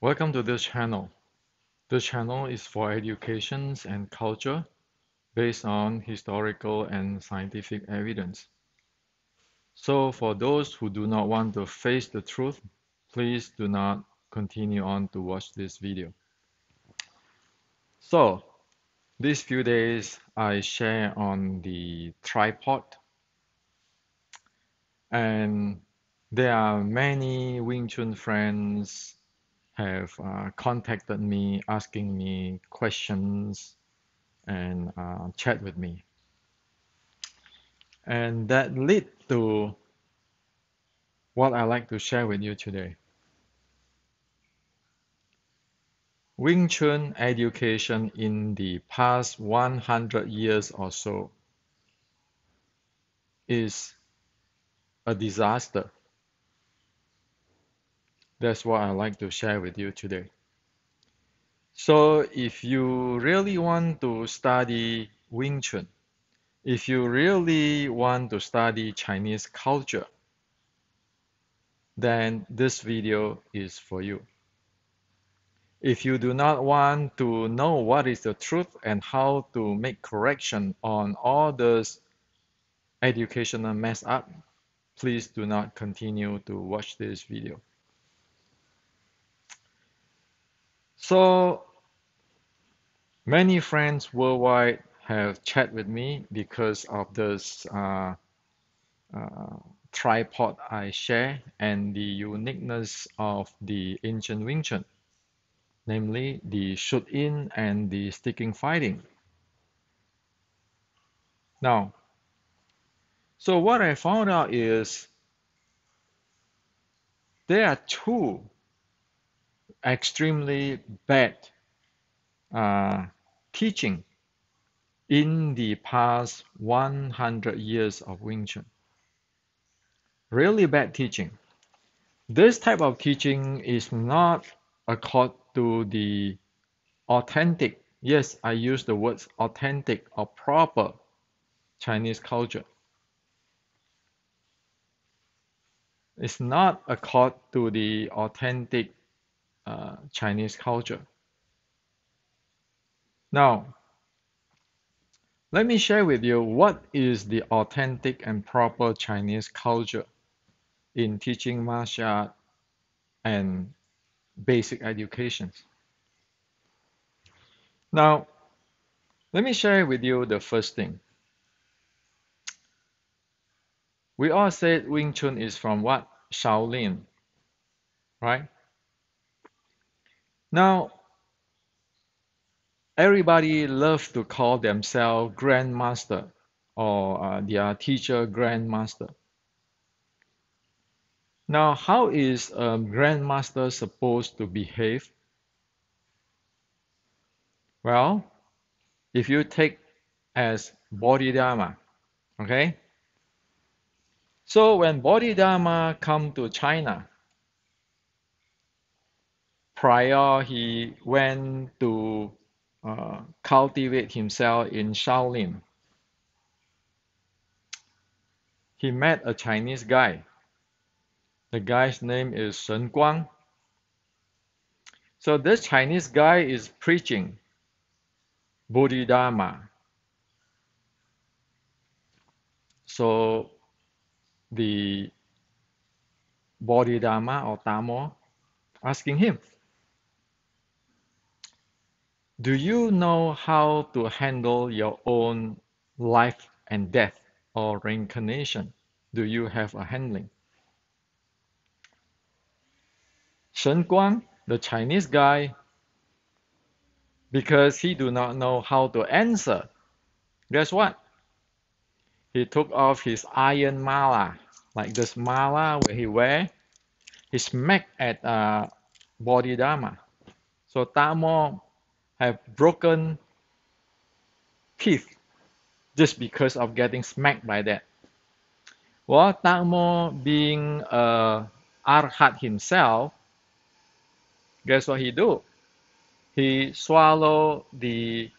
Welcome to this channel. This channel is for education and culture based on historical and scientific evidence. So for those who do not want to face the truth, please do not continue on to watch this video. So these few days I share on the tripod, and there are many Wing Chun friends have contacted me asking me questions and chat with me. And that lead to what I like to share with you today. Wing Chun education in the past 100 years or so is a disaster. That's what I like to share with you today. So if you really want to study Wing Chun, if you really want to study Chinese culture, then this video is for you. If you do not want to know what is the truth and how to make correction on all those educational mess up, please do not continue to watch this video. So many friends worldwide have chat with me because of this tripod I share and the uniqueness of the ancient Wing Chun, namely the shoot-in and the sticking fighting. Now, so what I found out is there are two extremely bad teaching in the past 100 years of Wing Chun. Really bad teaching. This type of teaching is not according to the authentic, yes, I use the words authentic or proper Chinese culture. It's not according to the authentic Chinese culture. Now, let me share with you what is the authentic and proper Chinese culture in teaching martial art and basic education. Now, let me share with you the first thing. We all said Wing Chun is from what? Shaolin, right? Now, everybody loves to call themselves grandmaster or their teacher grandmaster. Now, how is a grandmaster supposed to behave? Well, if you take as Bodhidharma, okay? So when Bodhidharma come to China, prior he went to cultivate himself in Shaolin. He met a Chinese guy. The guy's name is Shen Guang. So this Chinese guy is preaching Bodhidharma. So the Bodhidharma or Tamo asking him, do you know how to handle your own life and death or reincarnation? Do you have a handling? Shen Guang, the Chinese guy, because he do not know how to answer, guess what? He took off his iron mala, like this mala where he wear. He smacked at Bodhidharma. So Tamo have broken teeth just because of getting smacked by that. Well, Tamo being a arhat himself, guess what he do? He swallow the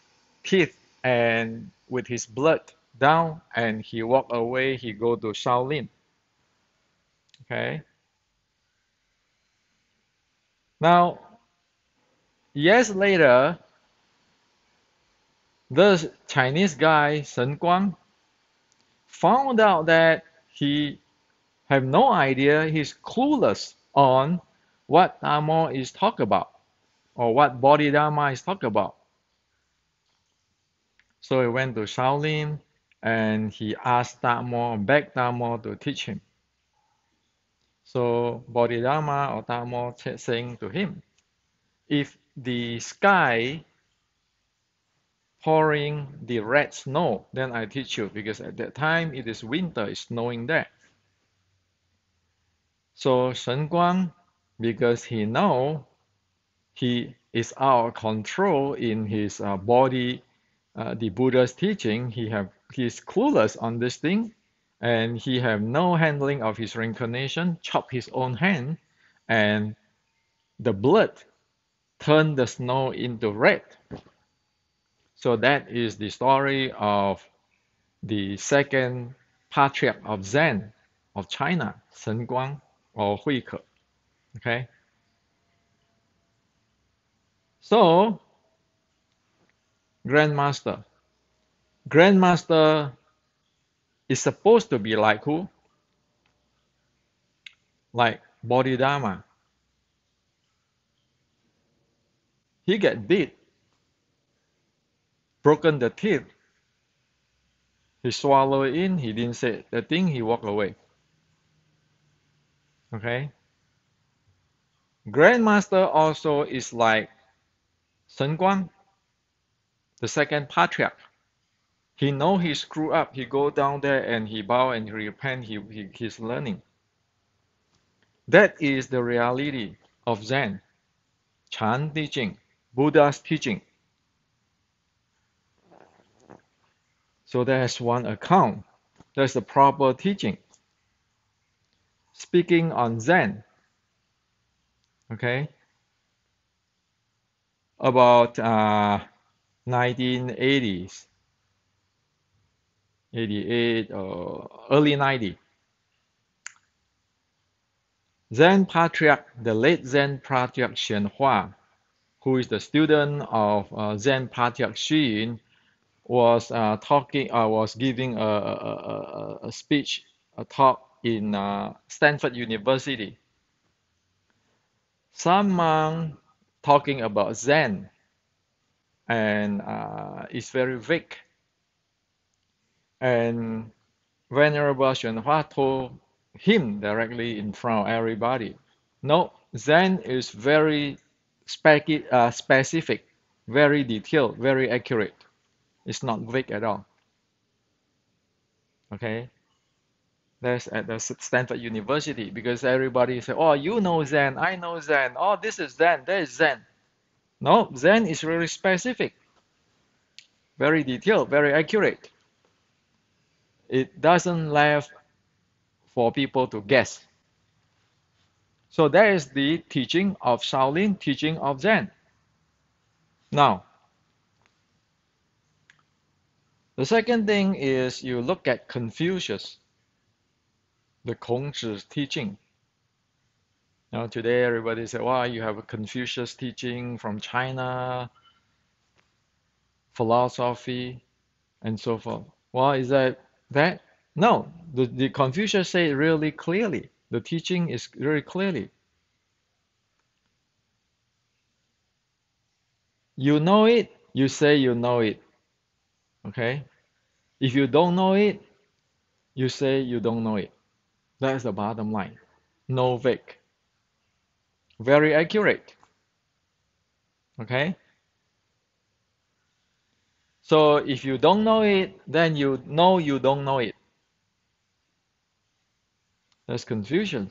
teeth and with his blood down, and he walk away. He go to Shaolin. Okay. Now, Years later, the Chinese guy Shen Guang found out that he have no idea, he's clueless on what Dharma is talk about or what Bodhidharma is talk about. So he went to Shaolin and he asked Dharma, begged Dharma to teach him. So Bodhidharma or Dharma saying to him, if the sky pouring the red snow, then I teach you, because at that time it is winter, it's snowing there. So Shen Guang, because he know he is out of control in his body, the Buddha's teaching, he's clueless on this thing, and he have no handling of his reincarnation, chop his own hand, and the blood turned the snow into red. So that is the story of the second patriarch of Zen of China, Shen Guang or Huike. Okay. So, Grandmaster. Grandmaster is supposed to be like who? Like Bodhidharma. He get beat, broken the teeth. He swallowed it in, he didn't say the thing, he walked away. Okay? Grandmaster also is like Shen Guang, the second patriarch. He know he screw up. He go down there and he bow and he repent. He's learning. That is the reality of Zen, Chan teaching, Buddha's teaching. So there's one account. There's the proper teaching. Speaking on Zen, okay, about 1980s, 88 or early 90. Zen Patriarch, the late Zen Patriarch Xianhua, who is the student of Zen Patriarch Xu, was was giving a speech, a talk in Stanford University. Someone talking about Zen, and it's very vague. And Venerable Xuanhua told him directly in front of everybody, no, Zen is very specific, very detailed, very accurate. It's not vague at all. Okay, that's at the Stanford University, because everybody say, oh, you know Zen, I know Zen, oh, this is Zen, that is Zen. No, Zen is really specific, very detailed, very accurate. It doesn't left for people to guess. So that is the teaching of Shaolin, teaching of Zen. Now, the second thing is you look at Confucius, the Kongzhi's teaching. Now today everybody say, wow, you have a Confucius teaching from China, philosophy, and so forth. Well, is that? No, the Confucius say really clearly. The teaching is very clearly. You know it, you say you know it. Okay? If you don't know it, you say you don't know it. That's the bottom line. No vague. Very accurate. Okay? So if you don't know it, then you know you don't know it. There's confusion.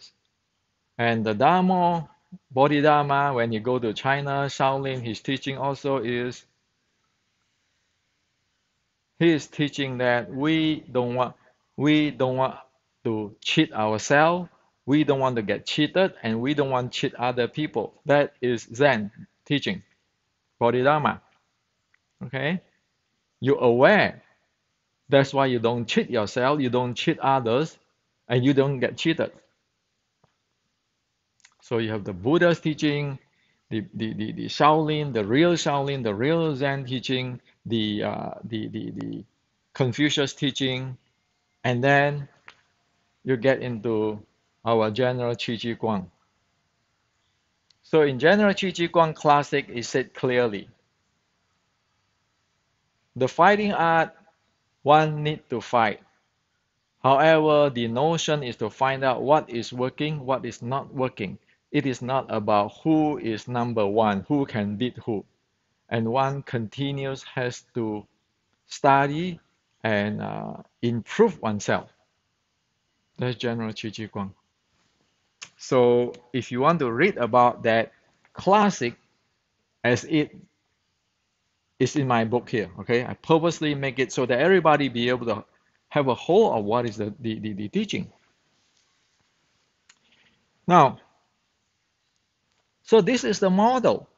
And the Dharma, Bodhidharma, when you go to China, Shaolin, his teaching also is, he is teaching that we don't want to cheat ourselves, we don't want to get cheated, and we don't want to cheat other people. That is Zen teaching, Bodhidharma. Okay? You're aware. That's why you don't cheat yourself, you don't cheat others, and you don't get cheated. So you have the Buddha's teaching, the Shaolin, the real Shaolin, the real Zen teaching, the Confucius teaching, and then you get into our general Qi Ji Guang. So in general Qi Ji Guang classic, it said clearly, the fighting art, one need to fight. However, the notion is to find out what is working, what is not working. It is not about who is number one, who can beat who. And one continues has to study and improve oneself. That's general Qi Ji Guang. So if you want to read about that classic as it is in my book here, okay, I purposely make it so that everybody be able to have a whole of what is the teaching. Now, so this is the model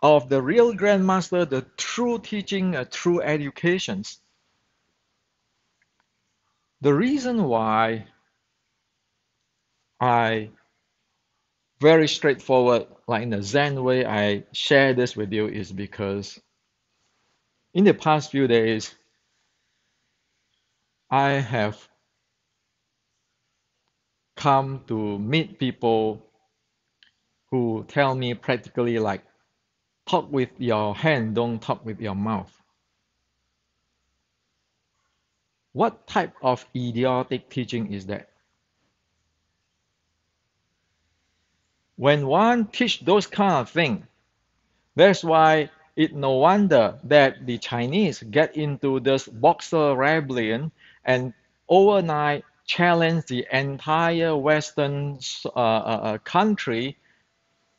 of the real grandmaster, the true teaching, true educations. The reason why I very straightforward, like in a Zen way, I share this with you is because in the past few days, I have come to meet people who tell me practically like, talk with your hand, don't talk with your mouth. What type of idiotic teaching is that? When one teach those kind of things, that's why it no wonder that the Chinese get into this Boxer rebellion and overnight challenge the entire Western country.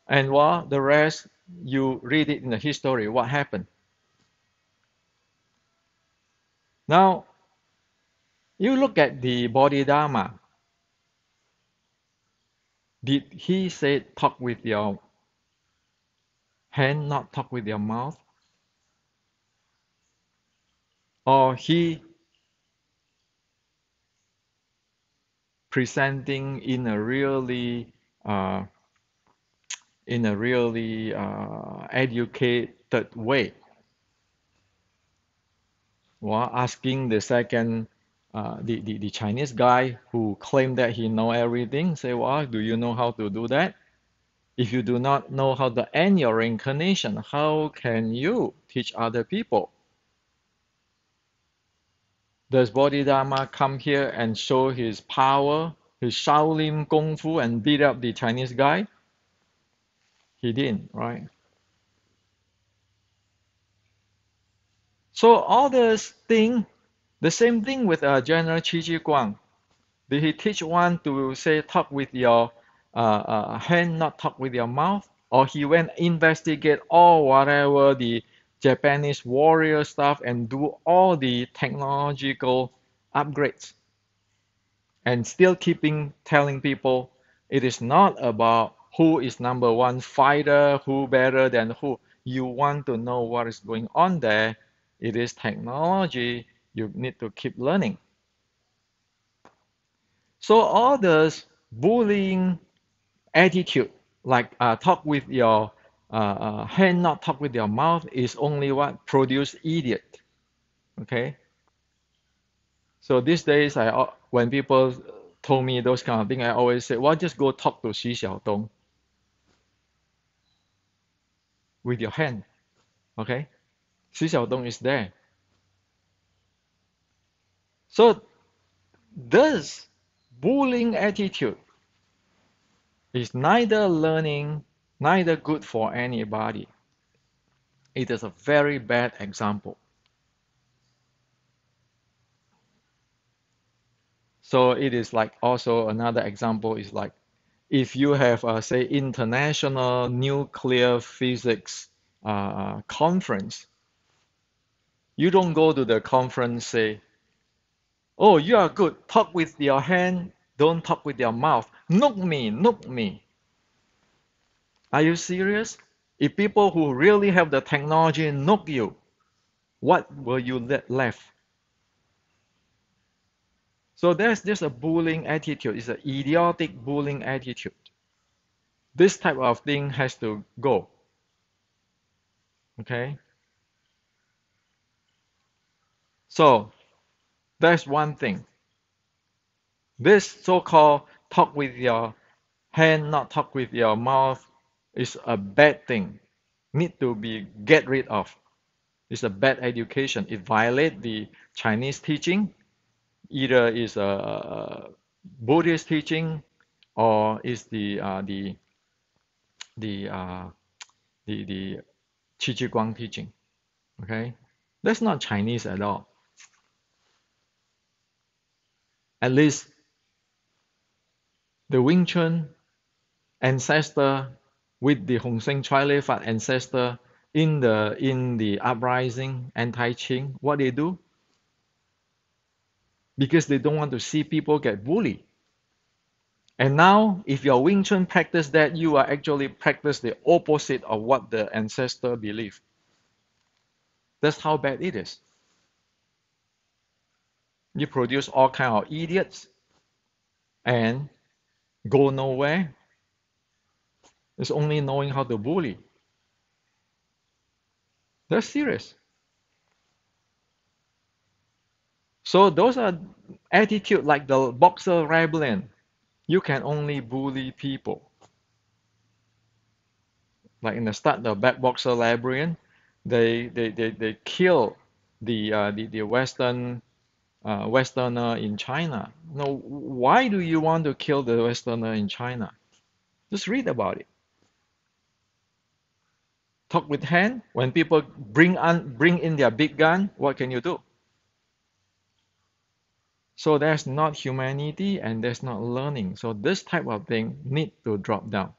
And well, the rest, you read it in the history, what happened. Now, you look at the Bodhidharma. Did he say talk with your hand, not talk with your mouth? Or he presenting in a really educated way, while asking the second the Chinese guy who claimed that he know everything, say, well, do you know how to do that? If you do not know how to end your reincarnation, how can you teach other people? Does Bodhidharma come here and show his power, his Shaolin Kung Fu, and beat up the Chinese guy? He didn't, right? So all this thing, the same thing with General Qi Ji Guang. Did he teach one to say talk with your hand, not talk with your mouth? Or he went investigate all whatever the Japanese warrior stuff and do all the technological upgrades and still keeping telling people it is not about who is number one fighter, who better than who. You want to know what is going on there. It is technology. You need to keep learning. So all this bullying attitude, like talk with your hand, not talk with your mouth, is only what produce idiot. Okay. So these days, when people told me those kind of things, I always say, well, just go talk to Xi Xiaodong with your hand. Okay. Xi Xiaodong is there. So this bullying attitude is neither learning, neither good for anybody. It is a very bad example. So it is like also another example is like if you have say international nuclear physics conference, you don't go to the conference say, oh, you are good, talk with your hand, don't talk with your mouth. Nook me, nook me. Are you serious? If people who really have the technology nook you, what will you left? So there's just a bullying attitude. It's an idiotic bullying attitude. This type of thing has to go. Okay? So that's one thing. This so-called talk with your hand, not talk with your mouth, is a bad thing. Need to be get rid of. It's a bad education. It violates the Chinese teaching. Either is a Buddhist teaching or is the the Qi Ji Guang teaching. Okay, that's not Chinese at all. At least the Wing Chun ancestor with the Hong Seng Chai Lei Fat ancestor in the uprising anti-Qing, what they do? Because they don't want to see people get bullied. And now, if your Wing Chun practice that, you are actually practice the opposite of what the ancestor believed. That's how bad it is. You produce all kind of idiots and go nowhere. It's only knowing how to bully. That's serious. So those are attitude like the boxer rebellion. You can only bully people. Like in the start, the back boxer rebellion, they kill the Westerner in China. No, why do you want to kill the Westerner in China? Just read about it. Talk with hand. When people bring in their big gun, what can you do? So there's not humanity and there's not learning. So this type of thing need to drop down.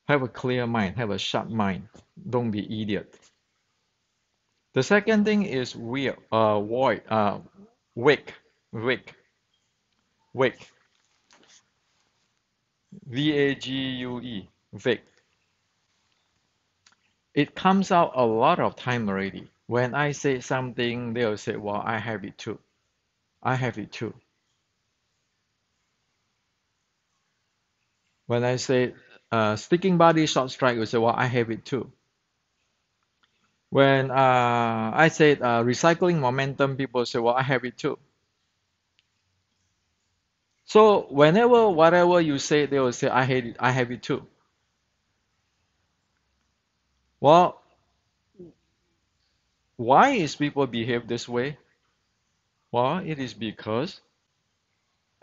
Have a clear mind. Have a sharp mind. Don't be idiot. The second thing is void, wake, wake, wake, V-A-G-U-E, wake. It comes out a lot of time already. When I say something, they'll say, well, I have it too. I have it too. When I say sticking body short strike, you say, well, I have it too. When I said recycling momentum, people say, well, I have it too. So whenever, whatever you say, they will say, I have it too. Well, why is people behave this way? Well, it is because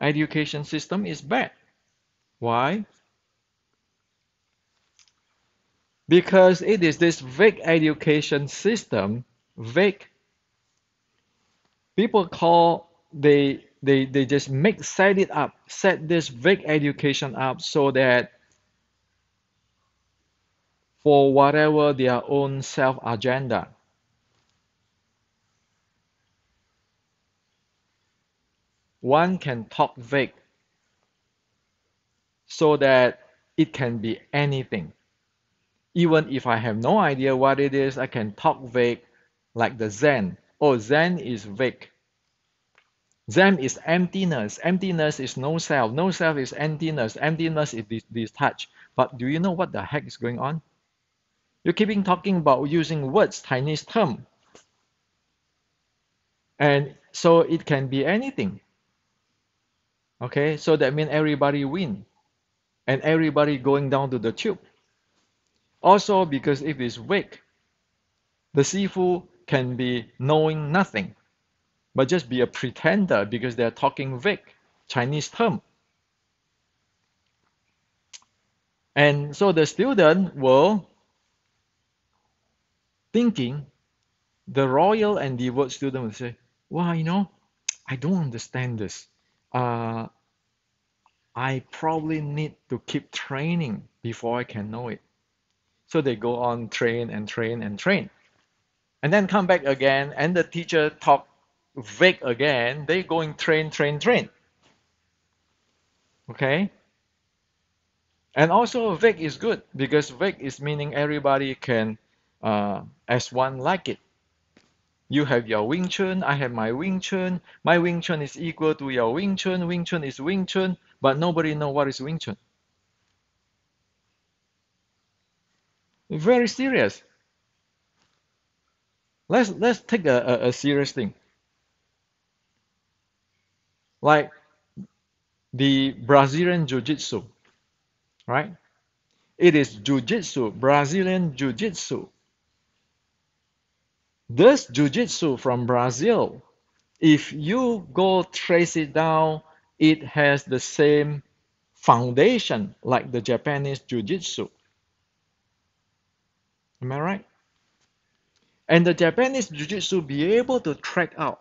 education system is bad. Why? Because it is this vague education system, vague. People call they just set it up, set this vague education up so that for whatever their own self agenda. One can talk vague so that it can be anything. Even if I have no idea what it is, I can talk vague like the Zen. Oh, Zen is vague. Zen is emptiness. Emptiness is no self. No self is emptiness. Emptiness is detached. But do you know what the heck is going on? You're keeping talking about using words, Chinese term. And so it can be anything. Okay, so that means everybody win. And everybody going down to the tube. Also, because if it's weak, the Sifu can be knowing nothing, but just be a pretender because they're talking vague Chinese term. And so the student will thinking, the royal and devout student will say, well, I don't understand this. Uh, I probably need to keep training before I can know it. So they go on train and train and train. And then come back again and the teacher talk vague again. They going train, train, train. Okay? And also vague is good because vague is meaning everybody can as one like it. You have your Wing Chun, I have my Wing Chun. My Wing Chun is equal to your Wing Chun. Wing Chun is Wing Chun, but nobody know what is Wing Chun. Very serious. Let's take a serious thing. Like the Brazilian Jiu-Jitsu, right? It is Jiu-Jitsu, Brazilian Jiu-Jitsu. This Jiu-Jitsu from Brazil, if you go trace it down, it has the same foundation like the Japanese Jiu-Jitsu. Am I right? And the Japanese Jiu-Jitsu be able to track out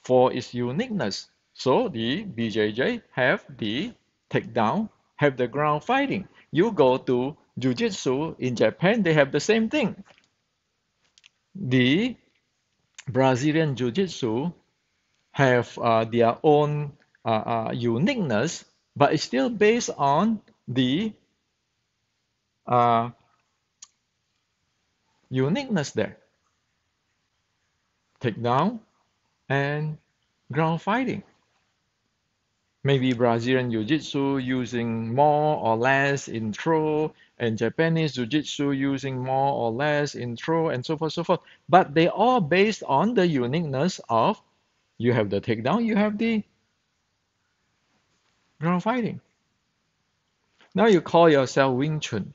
for its uniqueness. So the BJJ have the takedown, have the ground fighting. You go to Jiu-Jitsu in Japan, they have the same thing. The Brazilian Jiu-Jitsu have their own uniqueness, but it's still based on the uh, uniqueness there. Takedown and ground fighting. Maybe Brazilian Jiu-Jitsu using more or less in throw, and Japanese Jiu-Jitsu using more or less in throw, and so forth, so forth. But they all based on the uniqueness of you have the takedown, you have the ground fighting. Now you call yourself Wing Chun,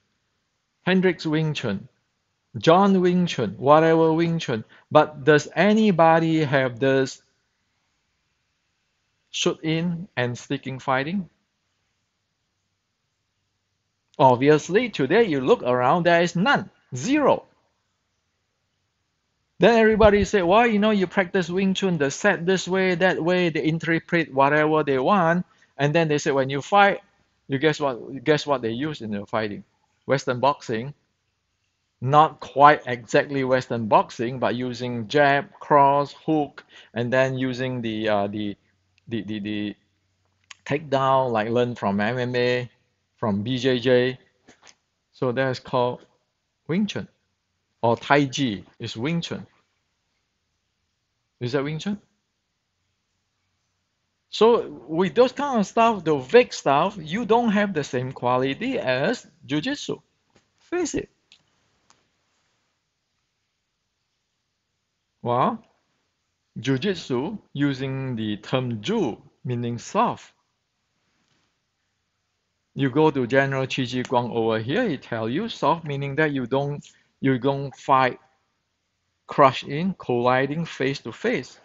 Hendrix Wing Chun, John Wing Chun, whatever Wing Chun. But does anybody have this shoot in and sticking fighting? Obviously, today you look around, there is none, zero. Then everybody say, well, you practice Wing Chun, the set this way, that way, they interpret whatever they want, and then they say when you fight, you guess what? Guess what they use in the fighting? Western boxing, not quite exactly Western boxing, but using jab, cross, hook, and then using the takedown, like learn from MMA, from BJJ. So that's called Wing Chun. Or Tai Chi is Wing Chun. Is that Wing Chun? So with those kind of stuff, the vague stuff, you don't have the same quality as Jiu-Jitsu. Face it. Well, Jiu-Jitsu using the term Ju, meaning soft. You go to General Chi Chi Guang over here, it tell you soft, meaning that you don't fight, crush in, colliding face to face.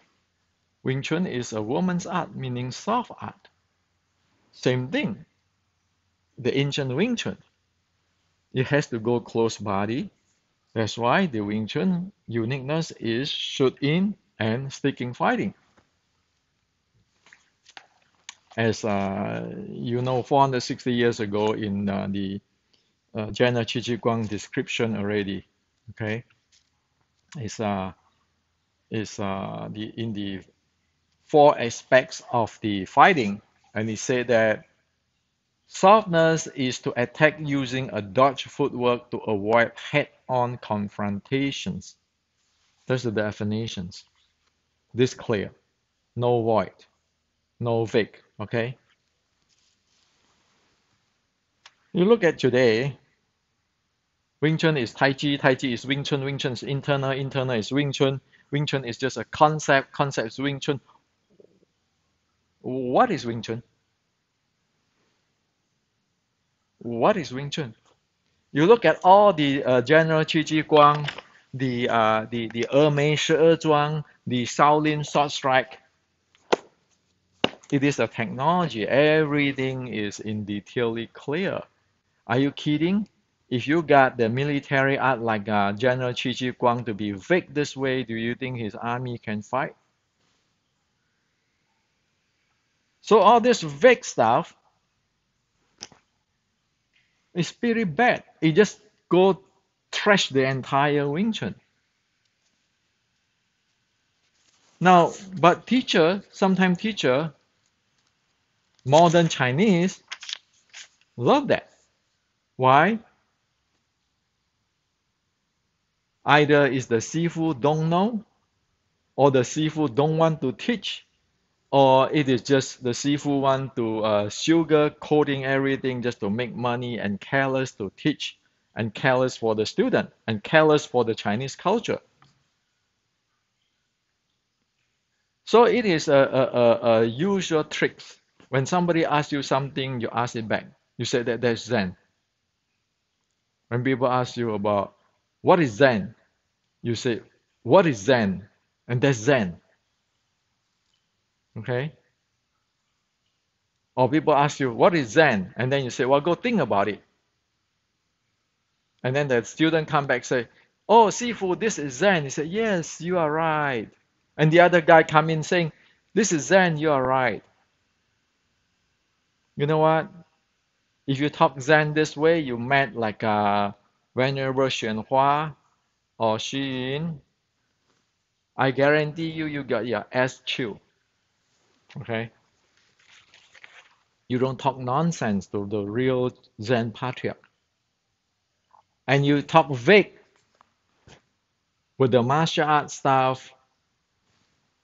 Wing Chun is a woman's art, meaning soft art. Same thing. The ancient Wing Chun, it has to go close body. That's why the Wing Chun uniqueness is shoot in and sticking fighting. As 460 years ago in the Jana Chichiguang description already. Okay, it's in the four aspects of the fighting, and he said that softness is to attack using a dodge footwork to avoid head-on confrontations. That's the definitions. This clear, no void, no vague. Okay. You look at today, Wing Chun is Tai Chi, Tai Chi is Wing Chun, Wing Chun is internal, internal is Wing Chun, Wing Chun is just a concept, concept is Wing Chun. What is Wing Chun? What is Wing Chun? You look at all the General Qi Ji Guang, the Mei Shi Zhuang, the Shaolin Sword Strike. It is a technology. Everything is in detailedly clear. Are you kidding? If you got the military art like General Qi Ji Guang to be vague this way, do you think his army can fight? So all this vague stuff is pretty bad. It just go trash the entire Wing Chun. Now, but sometimes teacher, modern Chinese, love that. Why? Either is the Sifu don't know, or the Sifu don't want to teach, or it is just the Sifu want to sugar coating everything just to make money and careless to teach and careless for the student and careless for the Chinese culture. So it is a usual trick. When somebody asks you something, you ask it back. You say that that's Zen. When people ask you about what is Zen, you say, what is Zen? And that's Zen. Okay? Or people ask you, what is Zen? And then you say, well, go think about it. And then the student come back say, oh, Sifu, this is Zen. He said, yes, you are right. And the other guy come in saying, this is Zen, you are right. You know what? If you talk Zen this way, you met like Venerable Xuanhua or Xu, I guarantee you, you got your ass chewed. Okay? You don't talk nonsense to the real Zen patriarch. And you talk vague with the martial arts stuff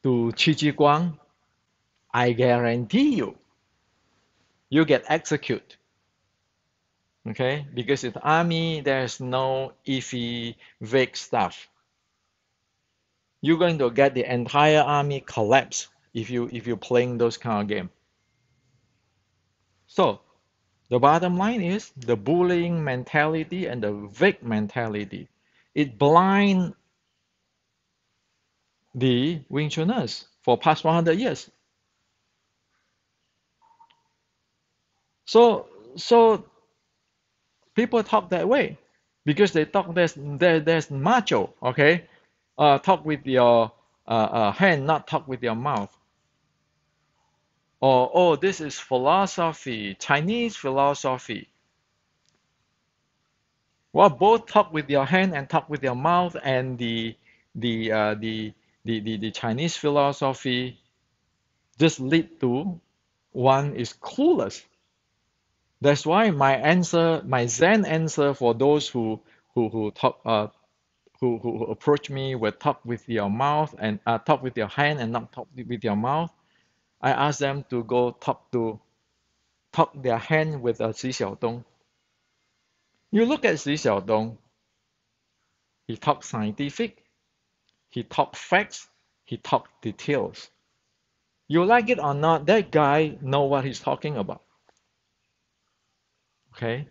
to Qi Ji Guang, I guarantee you, you get executed. Okay? Because in the army, there's no iffy, vague stuff. You're going to get the entire army collapse if you're playing those kind of game. So the bottom line is the bullying mentality and the vague mentality. It blind the Wing Chuners for past 100 years. So people talk that way because they talk there's macho. Okay, talk with your hand, not talk with your mouth. Or oh, this is philosophy, Chinese philosophy. Well, both talk with your hand and talk with your mouth, and the uh, the the Chinese philosophy just lead to one is clueless. That's why my answer, my Zen answer for those who talk who approach me with talk with your mouth and talk with your hand and not talk with your mouth, I ask them to go talk their hand with Xi Xiaodong. You look at Xi Xiaodong, he talks scientific, he talk facts, he talk details. You like it or not, that guy know what he's talking about. Okay?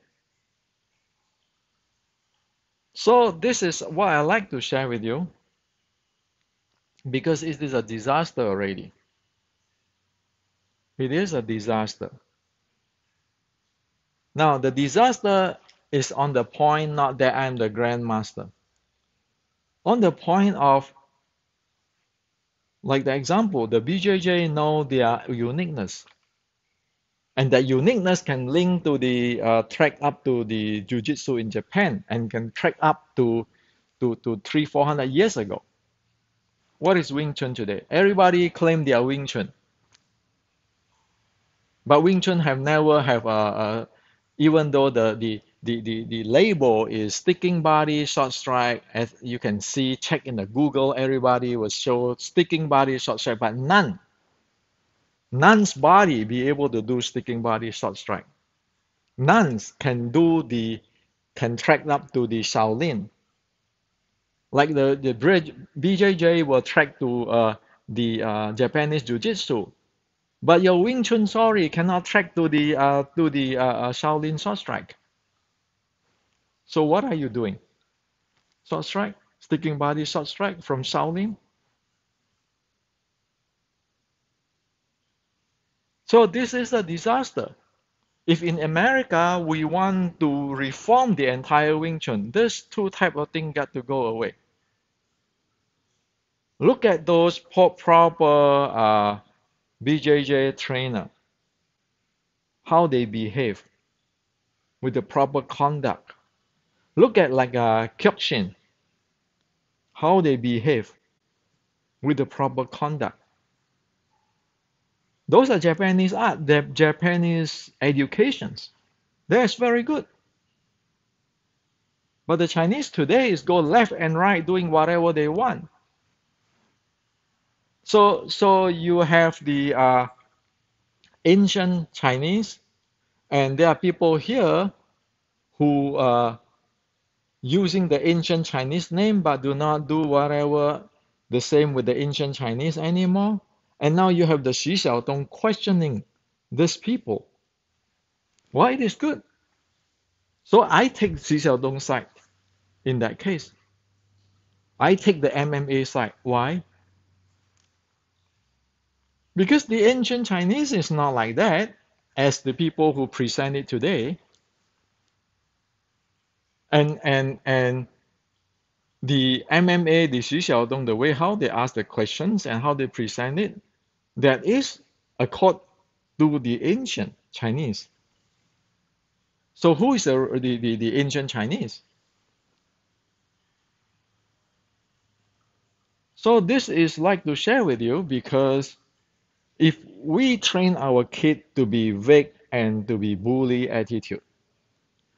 So this is what I like to share with you because it is a disaster already. It is a disaster. Now the disaster is on the point not that I'm the grandmaster. On the point of like the example, the BJJ know their uniqueness. And that uniqueness can link to the track up to the jiu-jitsu in Japan and can track up to 300-400 years ago. What is Wing Chun today? Everybody claim they are Wing Chun, but Wing Chun have never have even though the label is sticking body short strike, as you can see, check in the Google, everybody will show sticking body short strike, but none's body be able to do sticking body short strike. Nuns can track up to the Shaolin. Like the BJJ will track to the Japanese Jiu-Jitsu. But your Wing Chun, sorry, cannot track to the Shaolin short strike. So what are you doing? Short strike? Sticking body short strike from Shaolin? So this is a disaster. If in America we want to reform the entire Wing Chun, these two type of things got to go away. Look at those proper BJJ trainer, how they behave with the proper conduct. Look at like Kyokushin, how they behave with the proper conduct. Those are Japanese art, they're Japanese educations. That's very good. But the Chinese today is go left and right doing whatever they want. So you have the ancient Chinese, and there are people here who using the ancient Chinese name, but do not do whatever the same with the ancient Chinese anymore. And now you have the Xu Xiaodong questioning these people. Why it is good? So I take Xu Xiaodong's side in that case. I take the MMA side. Why? Because the ancient Chinese is not like that as the people who present it today. And the MMA, the Xu Xiaodong, the way how they ask the questions and how they present it, that is according to the ancient Chinese. So who is the ancient Chinese? So this is like to share with you because if we train our kid to be vague and to be bully attitude,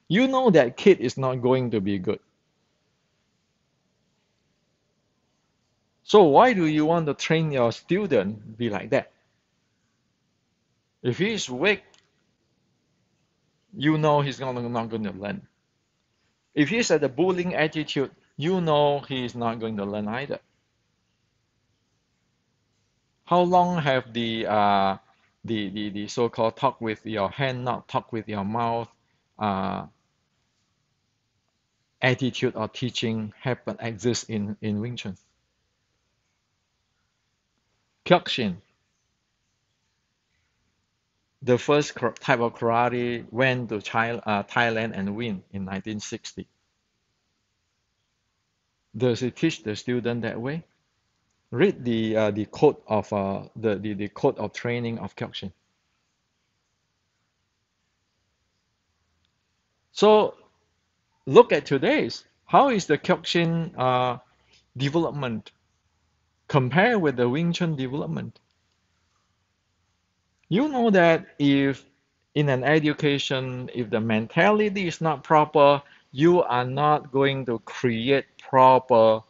you know that kid is not going to be good. So why do you want to train your student be like that? If he is weak, you know he's not going to learn. If he's at the bullying attitude, you know he's not going to learn either. How long have the so-called talk with your hand, not talk with your mouth uh, attitude or teaching exists in Wing Chun? Kyokushin, the first type of karate, went to Thailand and win in 1960. Does it teach the student that way? Read the code of the code of training of Kyokushin. So look at today's. How is the Kyokushin development compared with the Wing Chun development? You know that if in an education, if the mentality is not proper, you are not going to create proper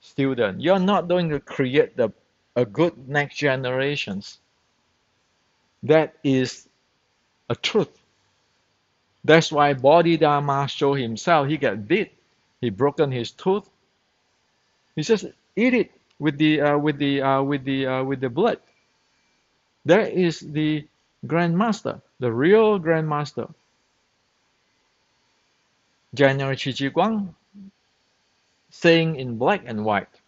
student. You're not going to create a good next generations. That is a truth. That's why Bodhidharma show himself. He got beat. He broken his tooth. He says, "Eat it with the blood." That is the grandmaster, the real grandmaster. General Qi Guang saying in black and white,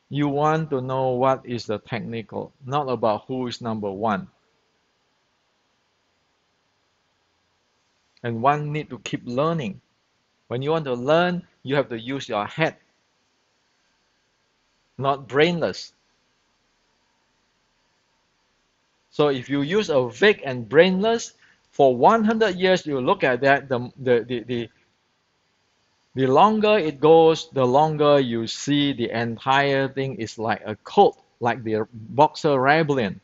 you want to know what is the technical, not about who is number one. And one need to keep learning. When you want to learn, you have to use your head, not brainless. So if you use a vague and brainless, for 100 years, you look at that, the longer it goes, the longer you see the entire thing is like a cult, like the boxer rebellion.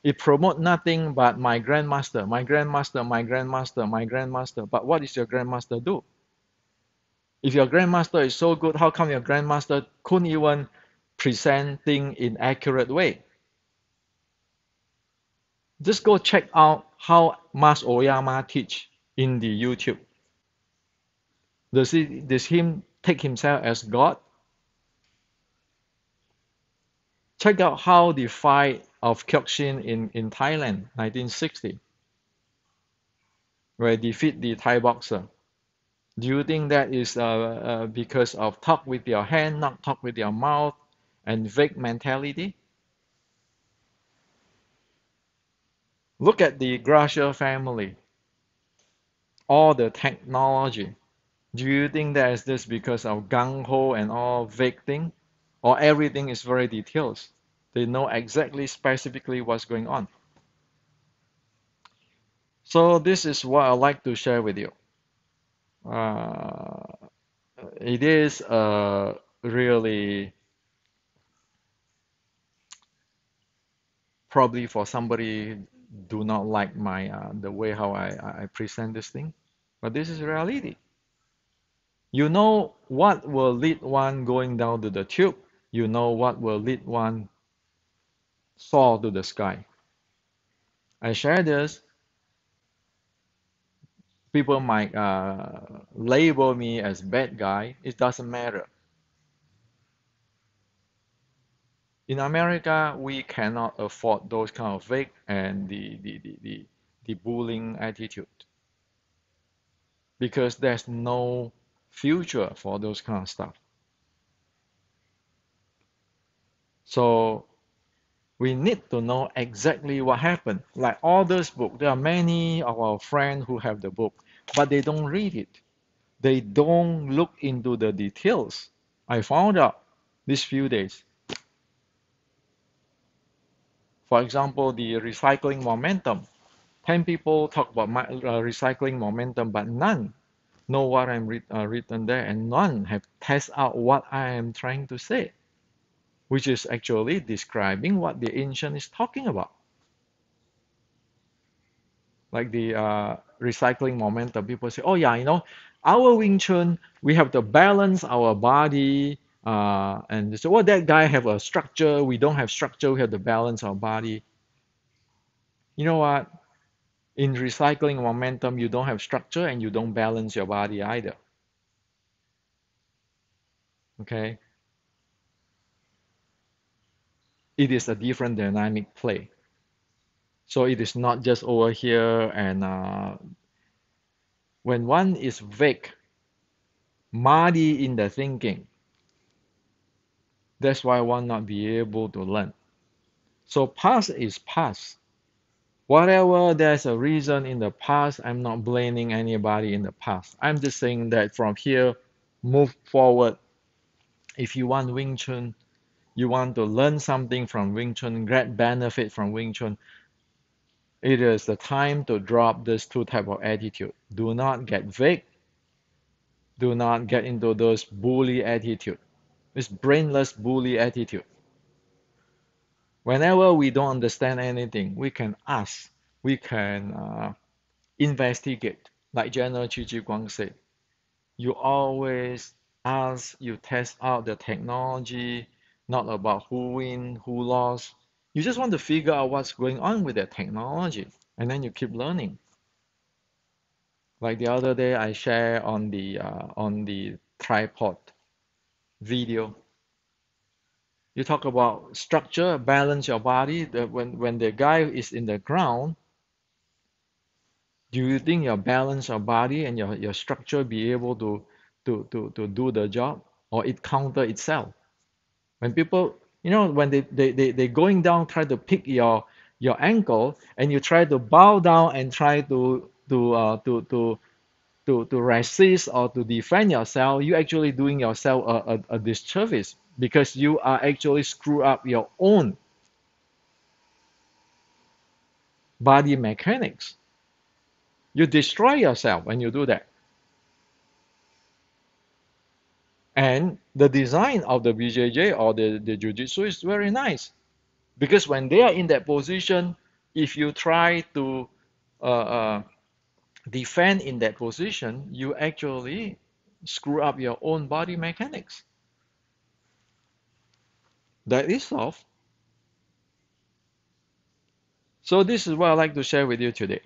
It promote nothing but my grandmaster, my grandmaster, my grandmaster, my grandmaster. But what does your grandmaster do? If your grandmaster is so good, how come your grandmaster couldn't even present things in accurate way? Just go check out how Mas Oyama teach in the YouTube. Does him take himself as God? Check out how the fight of Kyokushin in Thailand, 1960, where he defeat the Thai boxer. Do you think that is because of talk with your hand, not talk with your mouth, and vague mentality? Look at the Gracia family, all the technology. Do you think that is this because of gung ho and all vague thing, or everything is very detailed? They know exactly, specifically what's going on. So this is what I like to share with you. Uh, it is really probably for somebody do not like my the way how I present this thing, but this is reality. You know what will lead one going down to the tube. You know what will lead one soar to the sky. I share this People might label me as bad guy. It doesn't matter. In America, we cannot afford those kind of vague and the bullying attitude because there's no future for those kind of stuff. So we need to know exactly what happened. Like all those books, there are many of our friends who have the book, but they don't read it. They don't look into the details. I found out these few days. For example, the recycling momentum. 10 people talk about recycling momentum, but none know what I'm written there, and none have tested out what I am trying to say, which is actually describing what the ancient is talking about. Like the recycling momentum, people say, oh yeah, our Wing Chun, we have to balance our body, and they say, well, that guy have a structure, we don't have structure, we have to balance our body. You know what? In recycling momentum, you don't have structure and you don't balance your body either. Okay? It is a different dynamic play. So it is not just over here and when one is vague, muddy in the thinking, that's why one not be able to learn. So past is past. Whatever there's a reason in the past, I'm not blaming anybody in the past. I'm just saying that from here, move forward. If you want Wing Chun, you want to learn something from Wing Chun, get benefit from Wing Chun, it is the time to drop this two type of attitude. Do not get vague. Do not get into those bully attitude. This brainless bully attitude. Whenever we don't understand anything, we can ask. We can investigate. Like General Chi Chi Guang said, you always ask, you test out the technology, not about who win, who lost. You just want to figure out what's going on with the technology, and then you keep learning. Like the other day, I share on the tripod video. You talk about structure, balance your body. When the guy is in the ground, do you think your balance your body and your structure be able to do the job, or it counter itself? When people, when they going down, try to pick your ankle, and you try to bow down and try to resist or to defend yourself, you actually doing yourself a disservice because you are actually screw up your own body mechanics. You destroy yourself when you do that. And the design of the BJJ or the Jiu-Jitsu is very nice because when they are in that position, if you try to uh, uh, defend in that position, you actually screw up your own body mechanics. That is soft. So this is what I'd like to share with you today.